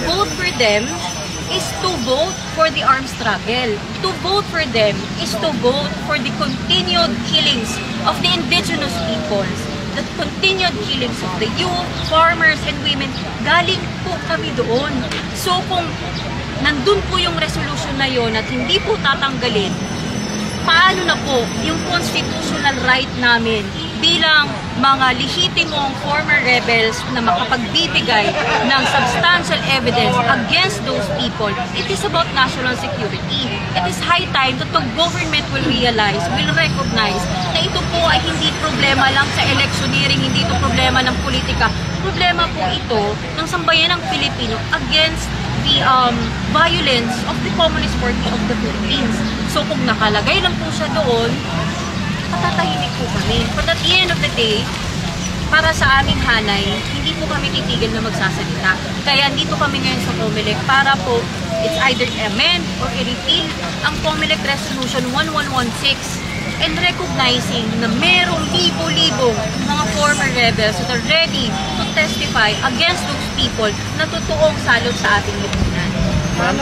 vote for them is to vote for the armed struggle. To vote for them is to vote for the continued killings of the indigenous peoples, the continued killings of the youth, farmers, and women. Galing po kami doon. So kung nandun po yung resolution na yon at hindi po tatanggalin, paano na po yung constitutional right namin bilang mga lehitimong former rebels na makapagbibigay ng substantial evidence against those people? It is about national security. It is high time that the government will realize, will recognize na ito po ay hindi problema lang sa electioneering, hindi ito problema ng politika. Problema po ito ng sambayan ng Pilipino against the violence of the Communist Party of the Philippines. So kung nakalagay lang po siya doon, patatahimik po kami. But at the end of the day, para sa aming hanay, hindi po kami titigil na magsasalita. Kaya dito kami ngayon sa COMELEC para po, it's either amend or i-repeal ang COMELEC Resolution 1116 and recognizing na merong libo-libong mga former rebels that are ready to testify against those people na totoong salot sa ating lipunan. Ma'am,